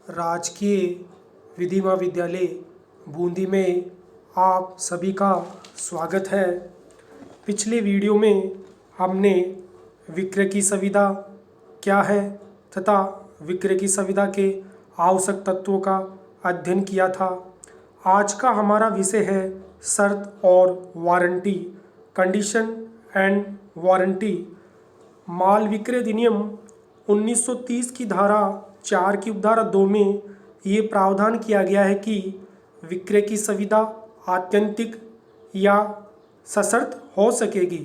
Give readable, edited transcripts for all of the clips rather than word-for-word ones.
राजकीय विधि महाविद्यालय बूंदी में आप सभी का स्वागत है। पिछले वीडियो में हमने विक्रय की संविदा क्या है तथा विक्रय की संविदा के आवश्यक तत्वों का अध्ययन किया था। आज का हमारा विषय है शर्त और वारंटी, कंडीशन एंड वारंटी। माल विक्रय अधिनियम 1930 की धारा 4 की उपधारा 2 में ये प्रावधान किया गया है कि विक्रय की संविदा आत्यंतिक या सशर्त हो सकेगी।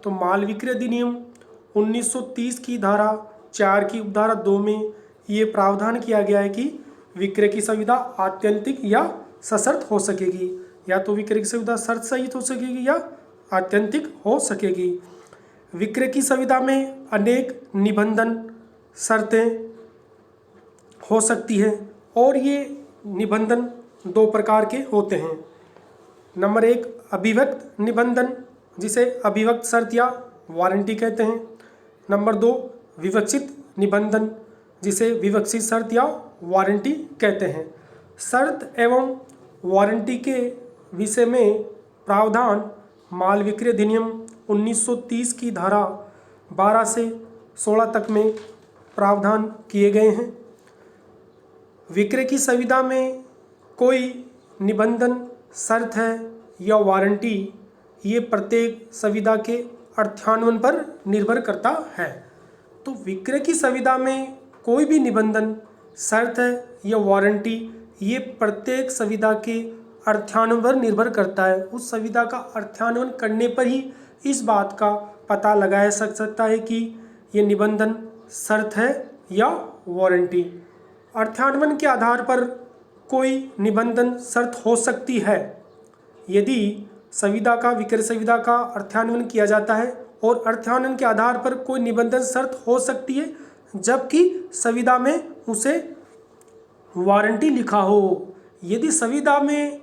तो माल विक्रय अधिनियम 1930 की धारा 4 की उपधारा 2 में ये प्रावधान किया गया है कि विक्रय की संविदा आत्यंतिक या सशर्त हो सकेगी, या तो विक्रय की संविदा शर्त सहित हो सकेगी या आत्यंतिक हो सकेगी। विक्रय की संविदा में अनेक निबंधन शर्तें हो सकती हैं और ये निबंधन दो प्रकार के होते हैं। नंबर 1 अभिव्यक्त निबंधन, जिसे अभिव्यक्त शर्त या वारंटी कहते हैं। नंबर 2 विवक्षित निबंधन, जिसे विवक्षित शर्त या वारंटी कहते हैं। शर्त एवं वारंटी के विषय में प्रावधान माल विक्रय अधिनियम 1930 की धारा 12 से 16 तक में प्रावधान किए गए हैं। विक्रय की संविदा में कोई निबंधन शर्त है या वारंटी, ये प्रत्येक संविदा के अर्थान्वयन पर निर्भर करता है। तो विक्रय की संविदा में कोई भी निबंधन शर्त है या वारंटी, ये प्रत्येक संविदा के अर्थान्वयन पर निर्भर करता है। उस संविदा का अर्थान्वयन करने पर ही इस बात का पता लगाया जा सकता है कि ये निबंधन शर्त है या वारंटी। अर्थान्वयन के आधार पर कोई निबंधन शर्त हो सकती है यदि संविदा का विक्रय संविदा का अर्थान्वयन किया जाता है, और अर्थान्वयन के आधार पर कोई निबंधन शर्त हो सकती है जबकि संविदा में उसे वारंटी लिखा हो। यदि संविदा में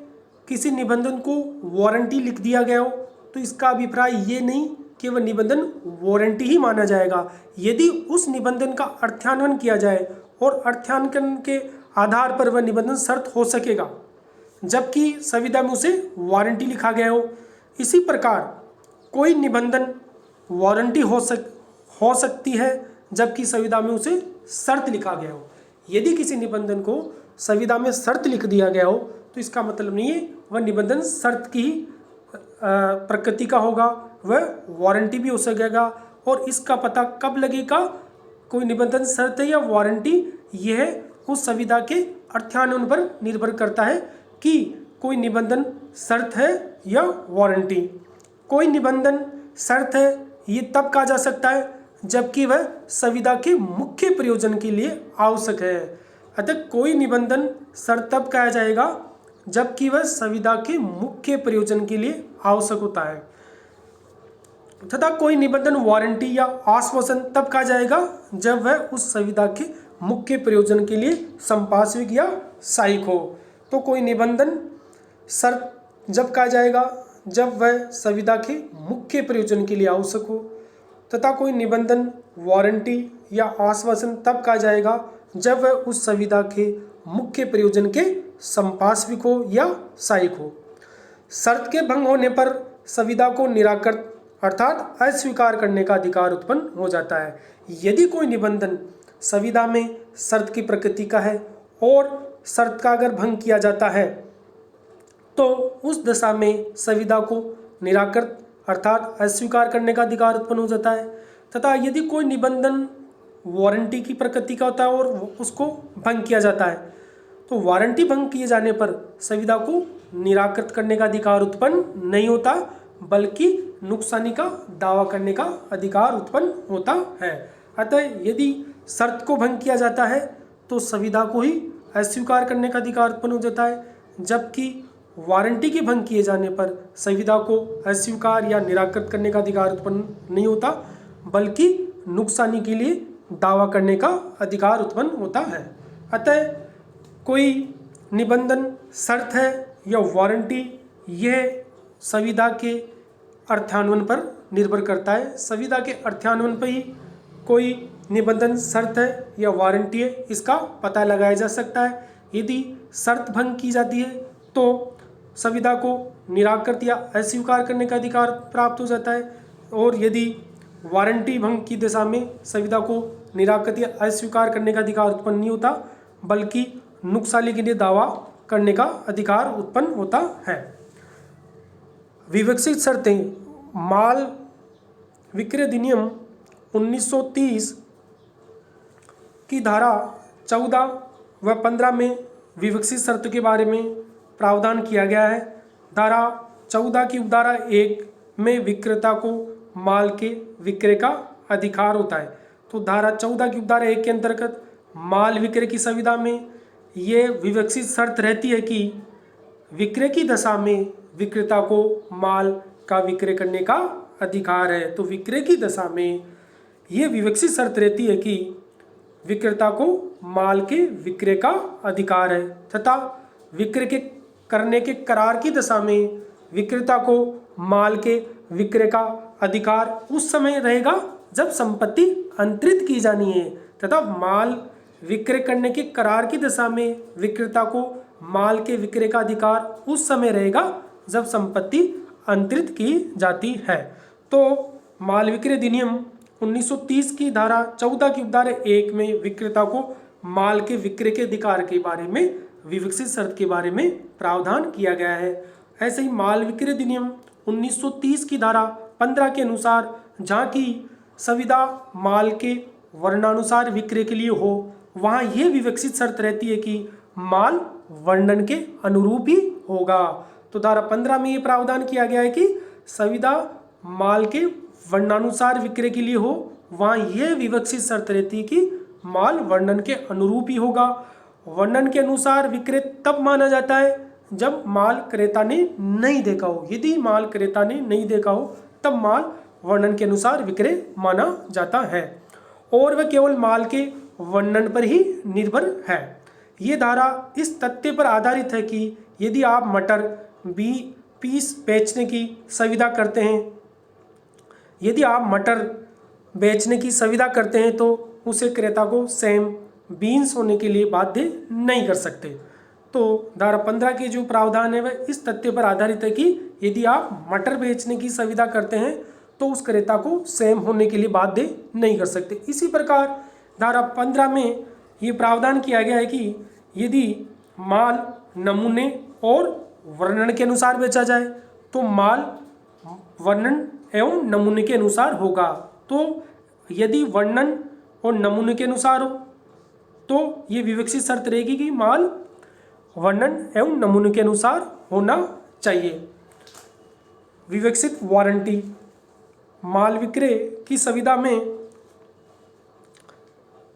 किसी निबंधन को वारंटी लिख दिया गया हो तो इसका अभिप्राय ये नहीं कि वह निबंधन वारंटी ही माना जाएगा। यदि उस निबंधन का अर्थान्वयन किया जाए और अर्थान्वयन के आधार पर वह निबंधन शर्त हो सकेगा जबकि संविदा में उसे वारंटी लिखा गया हो। इसी प्रकार कोई निबंधन वारंटी हो सकती है जबकि संविदा में उसे शर्त लिखा गया हो। यदि किसी निबंधन को संविदा में शर्त लिख दिया गया हो तो इसका मतलब नहीं है वह निबंधन शर्त की प्रकृति का होगा, वह वारंटी भी हो सकेगा। और इसका पता कब लगेगा कोई निबंधन शर्त है या वारंटी, यह उस संविदा के अर्थान्वयन पर निर्भर करता है कि कोई निबंधन शर्त है या वारंटी। कोई निबंधन शर्त है ये तब कहा जा सकता है जबकि वह संविदा के मुख्य प्रयोजन के लिए आवश्यक है। अतः कोई निबंधन शर्त तब कहा जाएगा जबकि वह संविदा के मुख्य प्रयोजन के लिए आवश्यक होता है, तथा कोई निबंधन वारंटी या आश्वासन तब कहा जाएगा जब वह उस संविदा के मुख्य प्रयोजन के लिए संपार्श्विक या सहायक हो। तो कोई निबंधन शर्त जब कहा जाएगा जब वह संविदा के मुख्य प्रयोजन के लिए आवश्यक हो, तथा कोई निबंधन वारंटी या आश्वासन तब कहा जाएगा जब वह उस संविदा के मुख्य प्रयोजन के संपार्श्विक हो या सहायक हो। शर्त के भंग होने पर संविदा को निराकृत अर्थात अस्वीकार करने का अधिकार उत्पन्न हो जाता है। यदि कोई निबंधन संविदा में शर्त की प्रकृति का है और शर्त का अगर भंग किया जाता है तो उस दशा में संविदा को निराकृत अर्थात अस्वीकार करने का अधिकार उत्पन्न हो जाता है। तथा यदि कोई निबंधन वारंटी की प्रकृति का होता है और उसको भंग किया जाता है तो वारंटी भंग किए जाने पर संविदा को निराकृत करने का अधिकार उत्पन्न नहीं होता, बल्कि नुकसानी का दावा करने का अधिकार उत्पन्न होता है। अतः यदि शर्त को भंग किया जाता है तो संविदा को ही अस्वीकार करने का अधिकार उत्पन्न हो जाता है, जबकि वारंटी के भंग किए जाने पर संविदा को अस्वीकार या निराकृत करने का अधिकार उत्पन्न नहीं होता, बल्कि नुकसानी के लिए दावा करने का अधिकार उत्पन्न होता है। अतः कोई निबंधन शर्त है या वारंटी, यह संविदा के अर्थान्वयन पर निर्भर करता है। संविदा के अर्थान्वयन पर ही कोई निबंधन शर्त है या वारंटी है, इसका पता लगाया जा सकता है। यदि शर्त भंग की जाती है तो संविदा को निराकृत या अस्वीकार करने का अधिकार प्राप्त हो जाता है, और यदि वारंटी भंग की दशा में संविदा को निराकृत या अस्वीकार करने का अधिकार उत्पन्न नहीं होता, बल्कि नुकसानी के लिए दावा करने का अधिकार उत्पन्न होता है। विवक्षित शर्तें माल विक्रय अधिनियम 1930 की धारा 14 व 15 में विवक्षित शर्त के बारे में प्रावधान किया गया है। धारा 14 की उपधारा 1 में विक्रेता को माल के विक्रय का अधिकार होता है। तो धारा 14 की उपधारा 1 के अंतर्गत माल विक्रय की संविदा में ये विवक्षित शर्त रहती है कि विक्रय की दशा में विक्रेता को माल का विक्रय करने का अधिकार है। तो विक्रय की दशा में ये विवक्षित शर्त रहती है कि विक्रेता को माल के विक्रय का अधिकार है, तथा विक्रय के करने के करार की दशा में विक्रेता को माल के विक्रय का अधिकार उस समय रहेगा जब संपत्ति अंतरित की जानी है, तथा माल विक्रय करने के करार की दशा में विक्रेता को माल के विक्रय का अधिकार उस समय रहेगा जब संपत्ति अंतरित की जाती है। तो माल विक्रय अधिनियम 1930 की धारा 14 की उपधारा 1 में विक्रेता को माल के विक्रय के अधिकार के बारे में विवक्षित शर्त के बारे में प्रावधान किया गया है। ऐसे ही माल विक्रय अधिनियम 1930 की धारा 15 के अनुसार जहाँ की संविदा माल के वर्णानुसार विक्रय के लिए हो, वहाँ ये विवक्षित शर्त रहती है कि माल वर्णन के अनुरूप ही होगा। तो धारा 15 में ये प्रावधान किया गया है कि संविदा माल के वर्णानुसार विक्रय के लिए हो, वहाँ यह विवक्षित शर्त रहती है कि माल वर्णन के अनुरूप ही होगा। वर्णन के अनुसार विक्रय तब माना जाता है जब माल क्रेता ने नहीं देखा हो। यदि माल क्रेता ने नहीं देखा हो तब माल वर्णन के अनुसार विक्रय माना जाता है, और वह केवल माल के वर्णन पर ही निर्भर है। ये धारा इस तथ्य पर आधारित है कि यदि आप मटर पीस बेचने की संविदा करते हैं, यदि आप मटर बेचने की संविदा करते हैं तो उसे क्रेता को सेम बीन्स होने के लिए बाध्य नहीं कर सकते। तो धारा 15 के जो प्रावधान है वह इस तथ्य पर आधारित है कि यदि आप मटर बेचने की संविदा करते हैं तो उस क्रेता को सेम होने के लिए बाध्य नहीं कर सकते। इसी प्रकार धारा 15 में ये प्रावधान किया गया है कि यदि माल नमूने और वर्णन के अनुसार बेचा जाए तो माल वर्णन एवं नमूने के अनुसार होगा। तो यदि वर्णन और नमूने के अनुसार हो तो ये विवक्षित शर्त रहेगी कि माल वर्णन एवं नमूने के अनुसार होना चाहिए। विवक्षित वारंटी माल विक्रय की संविदा में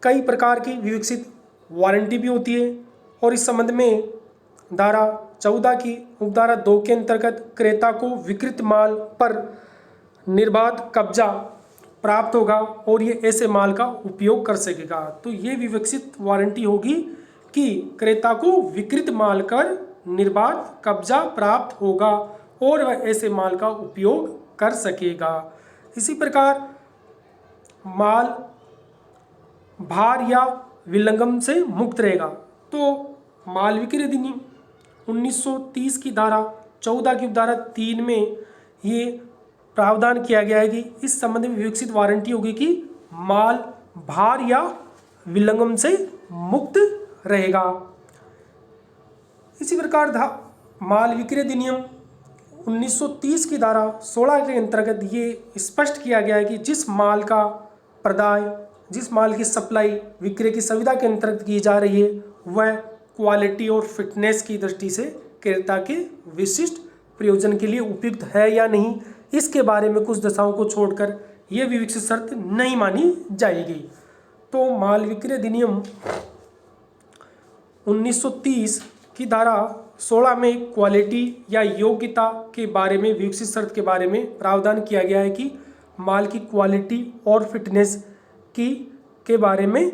कई प्रकार की विवक्षित वारंटी भी होती है, और इस संबंध में धारा 14 की उपधारा 2 के अंतर्गत क्रेता को विकृत माल पर निर्बाध कब्जा प्राप्त होगा और ये ऐसे माल का उपयोग कर सकेगा। तो ये विवक्षित वारंटी होगी कि क्रेता को विकृत माल कर निर्बाध कब्जा प्राप्त होगा और वह ऐसे माल का उपयोग कर सकेगा। इसी प्रकार माल भार या विलंघन से मुक्त रहेगा। तो माल विक्रय अधिनियम 1930 की धारा 14 की उपधारा 3 में ये प्रावधान किया गया है कि इस संबंध में विवक्षित वारंटी होगी कि माल भार या विलंघन से मुक्त रहेगा। इसी प्रकार माल विक्रय अधिनियम 1930 की धारा 16 के अंतर्गत ये स्पष्ट किया गया है कि जिस माल का प्रदाय, जिस माल की सप्लाई विक्रय की संविदा के अंतर्गत की जा रही है वह क्वालिटी और फिटनेस की दृष्टि से क्रेता के विशिष्ट प्रयोजन के लिए उपयुक्त है या नहीं, इसके बारे में कुछ दशाओं को छोड़कर यह विवक्षित शर्त नहीं मानी जाएगी। तो माल विक्रय अधिनियम 1930 की धारा 16 में क्वालिटी या योग्यता के बारे में विवक्षित शर्त के बारे में प्रावधान किया गया है कि माल की क्वालिटी और फिटनेस के बारे में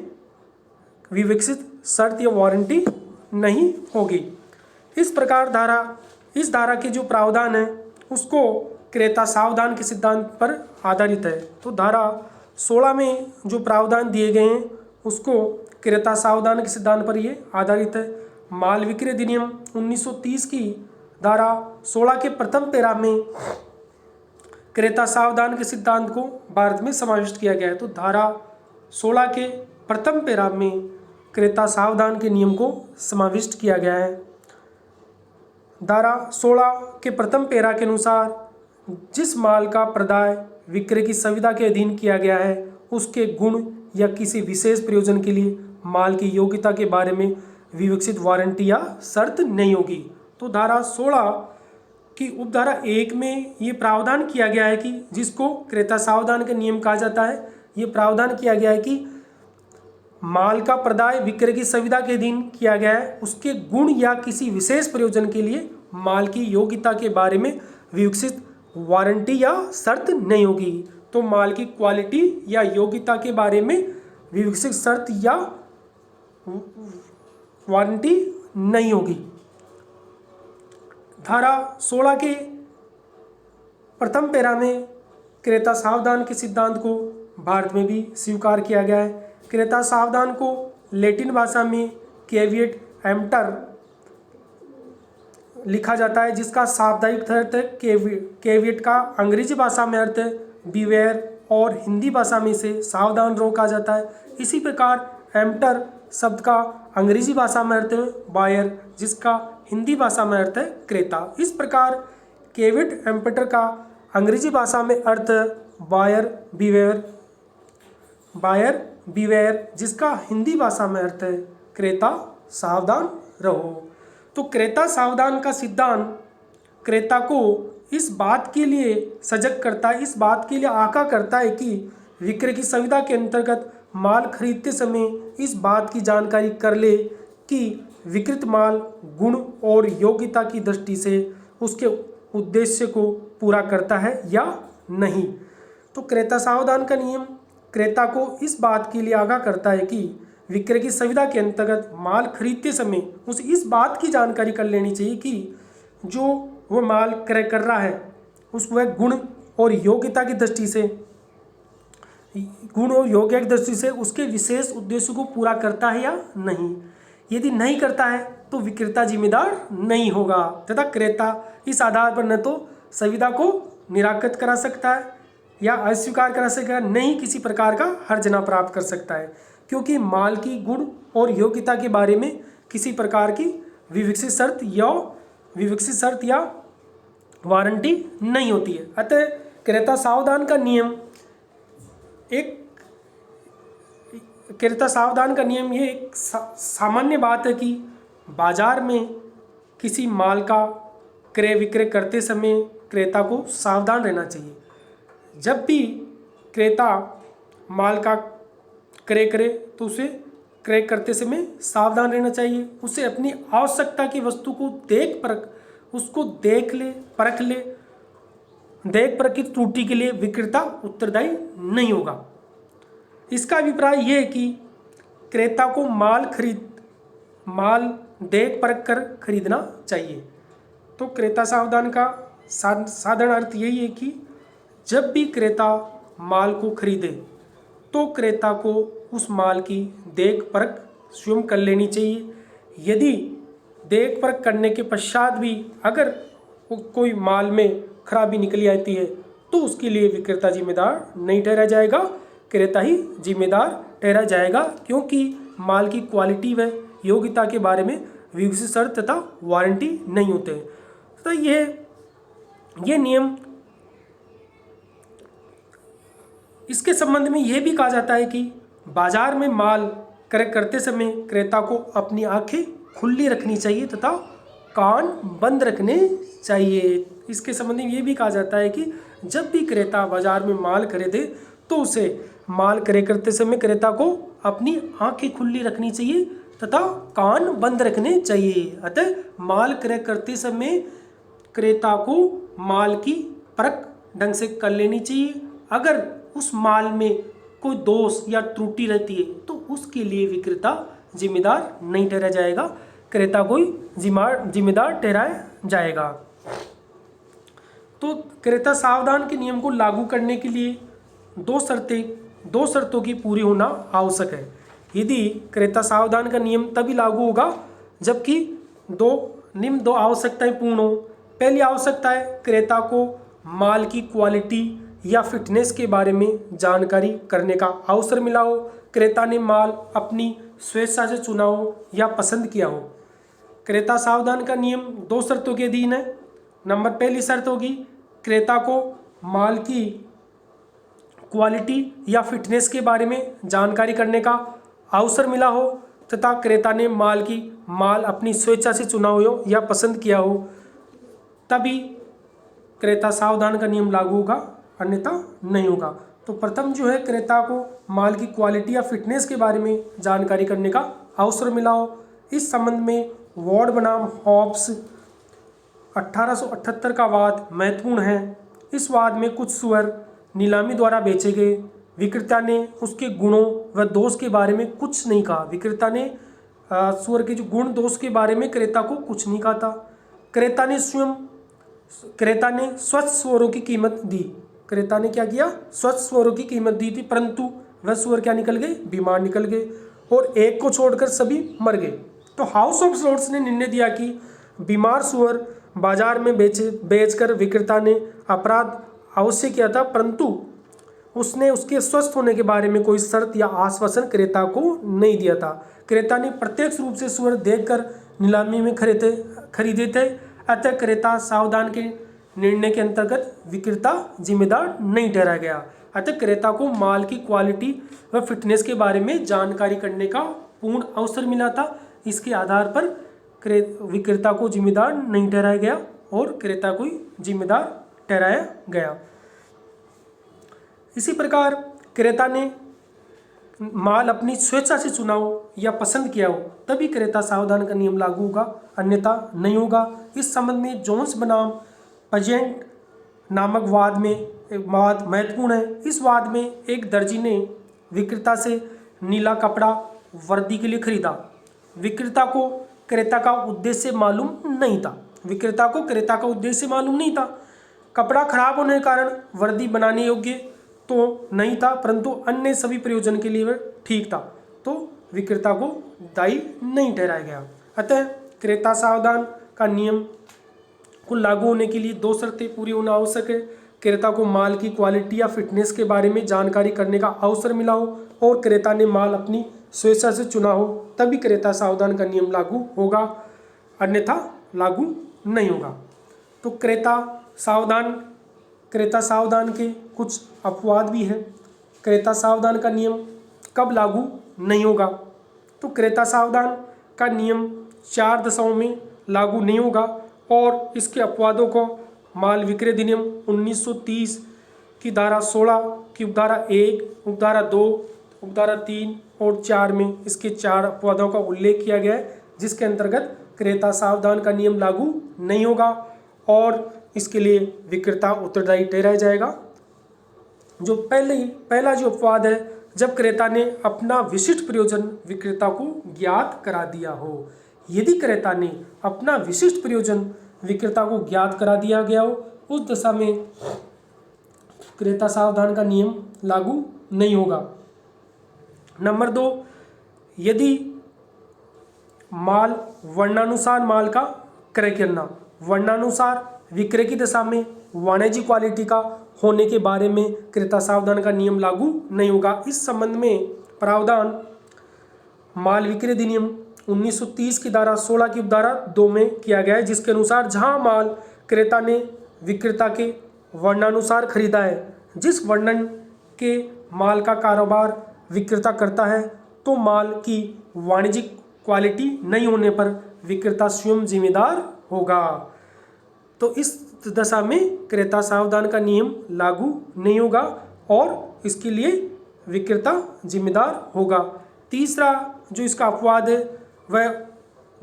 विवक्षित शर्त या वारंटी नहीं होगी। इस प्रकार इस धारा के जो प्रावधान है उसको क्रेता सावधान के सिद्धांत पर आधारित है। तो धारा 16 में जो प्रावधान दिए गए हैं उसको क्रेता सावधान के सिद्धांत पर ये आधारित है। माल विक्रय अधिनियम 1930 की धारा 16 के प्रथम पैरा में क्रेता सावधान के सिद्धांत को भारत में समाविष्ट किया गया है। तो धारा 16 के प्रथम पैरा में क्रेता सावधान के नियम को समाविष्ट किया गया है। धारा 16 के प्रथम पैरा के अनुसार जिस माल का प्रदाय विक्रय की संविदा के अधीन किया गया है उसके गुण या किसी विशेष प्रयोजन के लिए माल की योग्यता के बारे में विवक्षित वारंटी या शर्त नहीं होगी। तो धारा 16 की उपधारा 1 में ये प्रावधान किया गया है कि जिसको क्रेता सावधान का नियम कहा जाता है, ये प्रावधान किया गया है कि माल का प्रदाय विक्रय की संविदा के अधीन किया गया है, उसके गुण या किसी विशेष प्रयोजन के लिए माल की योग्यता के बारे में विकसित वारंटी या शर्त नहीं होगी। तो माल की क्वालिटी या योग्यता के बारे में विकसित शर्त या वारंटी नहीं होगी। धारा 16 के प्रथम पैरा में क्रेता सावधान के सिद्धांत को भारत में भी स्वीकार किया गया है। क्रेता सावधान को लैटिन भाषा में कैविएट एम्प्टर लिखा जाता है, जिसका शाब्दिक अर्थ कैविएट का अंग्रेजी भाषा में अर्थ बीवेयर और हिंदी भाषा में इसे सावधान रहो कहा जाता है। इसी प्रकार एम्प्टर शब्द का अंग्रेजी भाषा में अर्थ बायर, जिसका हिंदी भाषा में अर्थ है क्रेता। इस प्रकार कैविएट एम्प्टर का अंग्रेजी भाषा में अर्थ बायर बीवेयर, जिसका हिंदी भाषा में अर्थ है क्रेता सावधान रहो। तो क्रेता सावधान का सिद्धांत क्रेता को इस बात के लिए सजग करता है, इस बात के लिए आगाह करता है कि विक्रय की संविदा के अंतर्गत माल खरीदते समय इस बात की जानकारी कर ले कि विक्रित माल गुण और योग्यता की दृष्टि से उसके उद्देश्य को पूरा करता है या नहीं। तो क्रेता सावधान का नियम क्रेता को इस बात के लिए आगाह करता है कि विक्रय की संविदा के अंतर्गत माल खरीदते समय उसे इस बात की जानकारी कर लेनी चाहिए कि जो वह माल क्रय कर रहा है उस वह गुण और योग्यता की दृष्टि से उसके विशेष उद्देश्य को पूरा करता है या नहीं। यदि नहीं करता है तो विक्रेता जिम्मेदार नहीं होगा तथा क्रेता इस आधार पर न तो संविदा को निराकृत करा सकता है या अस्वीकार करा सकता है, नहीं किसी प्रकार का हर्जना प्राप्त कर सकता है, क्योंकि माल की गुण और योग्यता के बारे में किसी प्रकार की विकसित शर्त या वारंटी नहीं होती है। अतः क्रेता सावधान का नियम ये एक सामान्य बात है कि बाजार में किसी माल का क्रय विक्रय करते समय क्रेता को सावधान रहना चाहिए। जब भी क्रेता माल का क्रय करे तो उसे क्रय करते समय सावधान रहना चाहिए। उसे अपनी आवश्यकता की वस्तु को देख परख की त्रुटि के लिए विक्रेता उत्तरदायी नहीं होगा। इसका अभिप्राय यह है कि क्रेता को माल देख परख कर खरीदना चाहिए। तो क्रेता सावधान का साधारण अर्थ यही है कि जब भी क्रेता माल को खरीदे तो क्रेता को उस माल की देख परख स्वयं कर लेनी चाहिए। यदि देख परख करने के पश्चात भी अगर कोई माल में खराबी निकली आती है तो उसके लिए विक्रेता जिम्मेदार नहीं ठहरा जाएगा, क्रेता ही जिम्मेदार ठहरा जाएगा, क्योंकि माल की क्वालिटी व योग्यता के बारे में विकसित शर्त तथा वारंटी नहीं होते। तो ये नियम इसके संबंध में यह भी कहा जाता है कि बाजार में माल क्रय करते समय क्रेता को अपनी आंखें खुली रखनी चाहिए तथा कान बंद रखने चाहिए। इसके संबंध में यह भी कहा जाता है कि जब भी क्रेता बाजार में माल खरीदे तो उसे माल क्रय करते समय क्रेता को अपनी आंखें खुली रखनी चाहिए तथा कान बंद रखने चाहिए। अतः माल क्रय करते समय क्रेता को माल की परख ढंग से कर लेनी चाहिए। अगर उस माल में कोई दोष या त्रुटि रहती है तो उसके लिए विक्रेता जिम्मेदार नहीं ठहरा जाएगा, क्रेता को जिम्मेदार ठहराया जाएगा। तो क्रेता सावधान के नियम को लागू करने के लिए दो शर्तें दो शर्तों की पूरी होना आवश्यक है। यदि क्रेता सावधान का नियम तभी लागू होगा जबकि निम्न दो आवश्यकताएं पूर्ण हो। पहली आवश्यकता है क्रेता को माल की क्वालिटी या फिटनेस के बारे में जानकारी करने का अवसर मिला हो, क्रेता ने माल अपनी स्वेच्छा से चुना हो या पसंद किया हो। क्रेता सावधान का नियम दो शर्तों के अधीन है। पहली शर्त होगी क्रेता को माल की क्वालिटी या फिटनेस के बारे में जानकारी करने का अवसर मिला हो तथा क्रेता ने माल अपनी स्वेच्छा से चुना हो या पसंद किया हो, तभी क्रेता सावधान का नियम लागू होगा, अन्यथा नहीं होगा। तो प्रथम जो है क्रेता को माल की क्वालिटी या फिटनेस के बारे में जानकारी करने का अवसर मिला हो। इस संबंध में वार्ड बनाम हॉब्स 1878 का वाद महत्वपूर्ण है। इस वाद में कुछ सूअर नीलामी द्वारा बेचे गए। विक्रेता ने उसके गुणों व दोष के बारे में कुछ नहीं कहा। विक्रेता ने सूअर के जो गुण दोष के बारे में क्रेता को कुछ नहीं कहा था। क्रेता ने स्वस्थ सूअरों की कीमत दी। क्रेता ने क्या किया? स्वस्थ सूअरों की कीमत दी थी, परंतु वह सूअर क्या निकल गए? बीमार निकल गए और एक को छोड़कर सभी मर गए। तो हाउस ऑफ लॉर्ड्स ने निर्णय दिया कि बीमार सूअर बाजार में बेचकर विक्रेता ने अपराध अवश्य किया था, परंतु उसने उसके स्वस्थ होने के बारे में कोई शर्त या आश्वासन क्रेता को नहीं दिया था। क्रेता ने प्रत्यक्ष रूप से सूअर देखकर नीलामी में खरीदे थे, अतः क्रेता सावधान के निर्णय के अंतर्गत विक्रेता जिम्मेदार नहीं ठहराया गया। अतः क्रेता को माल की क्वालिटी व फिटनेस के बारे में जानकारी करने का पूर्ण अवसर मिला था। इसके आधार पर विक्रेता को जिम्मेदार नहीं ठहराया गया और क्रेता को जिम्मेदार ठहराया गया। इसी प्रकार क्रेता ने माल अपनी स्वेच्छा से चुना हो या पसंद किया हो, तभी क्रेता सावधान का नियम लागू होगा, अन्यथा नहीं होगा। इस संबंध में जोन्स बनाम पजेंट नामक वाद महत्वपूर्ण है। इस वाद में एक दर्जी ने विक्रेता से नीला कपड़ा वर्दी के लिए खरीदा। विक्रेता को क्रेता का उद्देश्य मालूम नहीं था। कपड़ा खराब होने के कारण वर्दी बनाने योग्य तो नहीं था, परंतु अन्य सभी प्रयोजन के लिए वह ठीक था, तो विक्रेता को दायी नहीं ठहराया गया। अतः क्रेता सावधान का नियम को लागू होने के लिए दो शर्तें पूरी होना आवश्यक है। क्रेता को माल की क्वालिटी या फिटनेस के बारे में जानकारी करने का अवसर मिला हो और क्रेता ने माल अपनी स्वेच्छा से चुना हो, तभी क्रेता सावधान का नियम लागू होगा, अन्यथा लागू नहीं होगा। तो क्रेता सावधान के कुछ अपवाद भी है। क्रेता सावधान का नियम कब लागू नहीं होगा? तो क्रेता सावधान का नियम 4 दशाओं में लागू नहीं होगा और इसके अपवादों को माल विक्रय अधिनियम 1930 की धारा 16 की उपधारा 1, उपधारा 2, उपधारा 3 और 4 में इसके 4 अपवादों का उल्लेख किया गया है, जिसके अंतर्गत क्रेता सावधान का नियम लागू नहीं होगा और इसके लिए विक्रेता उत्तरदायी ठहराया जाएगा। जो पहला जो अपवाद है, जब क्रेता ने अपना विशिष्ट प्रयोजन विक्रेता को ज्ञात करा दिया हो। यदि क्रेता ने अपना विशिष्ट प्रयोजन विक्रेता को ज्ञात करा दिया गया हो, उस दशा में क्रेता सावधान का नियम लागू नहीं होगा। नंबर 2, यदि वर्णानुसार माल का क्रय करना, वर्णानुसार विक्रय की दशा में वाणिज्यिक क्वालिटी का होने के बारे में क्रेता सावधान का नियम लागू नहीं होगा। इस संबंध में प्रावधान माल विक्रय अधिनियम 1930 की धारा 16 की उपधारा 2 में किया गया है, जिसके अनुसार जहां माल क्रेता ने विक्रेता के वर्णानुसार खरीदा है, जिस वर्णन के माल का कारोबार विक्रेता करता है, तो माल की वाणिज्यिक क्वालिटी नहीं होने पर विक्रेता स्वयं जिम्मेदार होगा। तो इस दशा में क्रेता सावधान का नियम लागू नहीं होगा और इसके लिए विक्रेता जिम्मेदार होगा। तीसरा जो इसका अपवाद है वह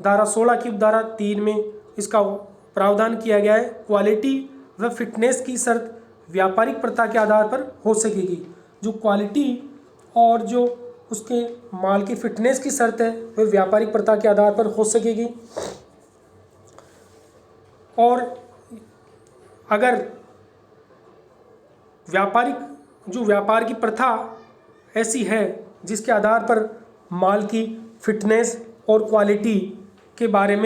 धारा 16 की उपधारा 3 में इसका प्रावधान किया गया है। क्वालिटी व फिटनेस की शर्त व्यापारिक प्रथा के आधार पर हो सकेगी। जो क्वालिटी और जो उसके माल की फिटनेस की शर्त है वह व्यापारिक प्रथा के आधार पर हो सकेगी। और अगर व्यापार की प्रथा ऐसी है जिसके आधार पर माल की फिटनेस और क्वालिटी के बारे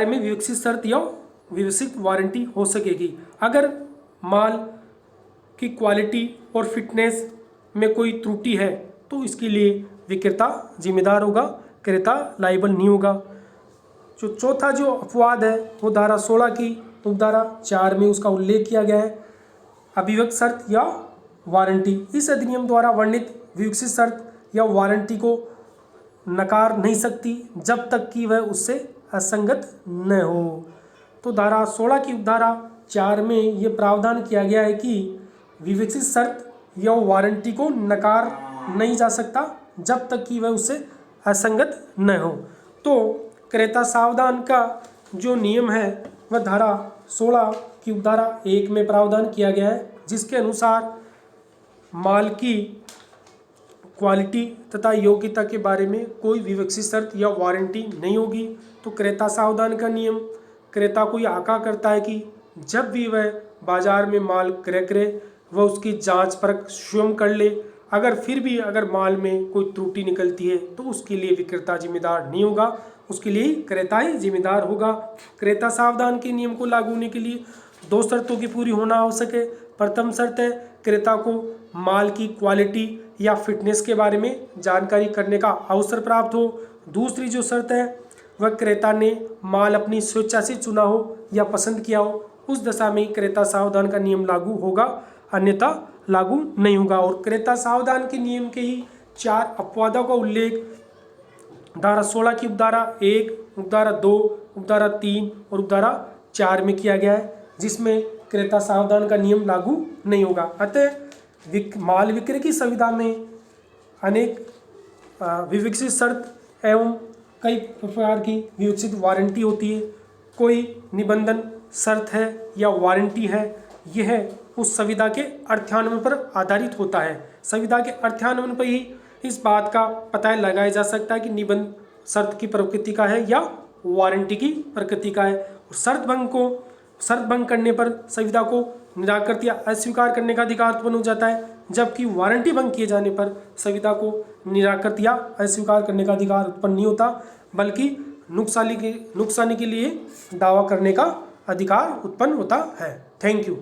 में विकसित शर्त या विकसित वारंटी हो सकेगी। अगर माल की क्वालिटी और फिटनेस में कोई त्रुटि है तो इसके लिए विक्रेता जिम्मेदार होगा, क्रेता लायबल नहीं होगा। जो चौथा जो अपवाद है वो धारा 16 की उपधारा 4 में उसका उल्लेख किया गया है, अभिव्यक्त शर्त या वारंटी। इस अधिनियम द्वारा वर्णित विकसित शर्त या वारंटी को नकार नहीं सकती जब तक कि वह उससे असंगत न हो। तो धारा 16 की उपधारा 4 में ये प्रावधान किया गया है कि विकसित शर्त या वारंटी को नकार नहीं जा सकता जब तक कि वह उससे असंगत न हो। तो क्रेता सावधान का जो नियम है वह धारा 16 की उपधारा 1 में प्रावधान किया गया है, जिसके अनुसार माल की क्वालिटी तथा योग्यता के बारे में कोई विवक्षित शर्त या वारंटी नहीं होगी। तो क्रेता सावधान का नियम क्रेता को यह आगाह करता है कि जब भी वह बाजार में माल क्रय करे वह उसकी जांच परख स्वयं कर ले। अगर माल में कोई त्रुटि निकलती है तो उसके लिए विक्रेता जिम्मेदार नहीं होगा, उसके लिए क्रेता ही जिम्मेदार होगा। क्रेता सावधान के नियम को लागू होने के लिए 2 शर्तों की पूरी होना आवश्यक है। प्रथम शर्त है क्रेता को माल की क्वालिटी या फिटनेस के बारे में जानकारी करने का अवसर प्राप्त हो। दूसरी जो शर्त है वह क्रेता ने माल अपनी स्वेच्छा से चुना हो या पसंद किया हो, उस दशा में क्रेता सावधान का नियम लागू होगा, अन्यथा लागू नहीं होगा। और क्रेता सावधान के नियम के ही 4 अपवादों का उल्लेख धारा 16 की उपधारा 1, उपधारा 2, उपधारा 3 और उपधारा 4 में किया गया है, जिसमें क्रेता सावधान का नियम लागू नहीं होगा। अतः माल विक्रय की सुविधा में अनेक विकसित शर्त एवं कई प्रकार की विकसित वारंटी होती है। कोई निबंधन शर्त है या वारंटी है, यह उस सुविधा के अर्थान्वयन पर आधारित होता है। सुविधा के अर्थान्वयन पर ही इस बात का पता लगाया जा सकता है कि निबंध शर्त की प्रकृति का है या वारंटी की प्रकृति का है। शर्त भंग करने पर सुविधा को निराकृत या अस्वीकार करने का अधिकार उत्पन्न हो जाता है, जबकि वारंटी भंग किए जाने पर सुविधा को निराकृत या अस्वीकार करने का अधिकार उत्पन्न नहीं होता, बल्कि नुकसानी के लिए दावा करने का अधिकार उत्पन्न होता है। Thank you.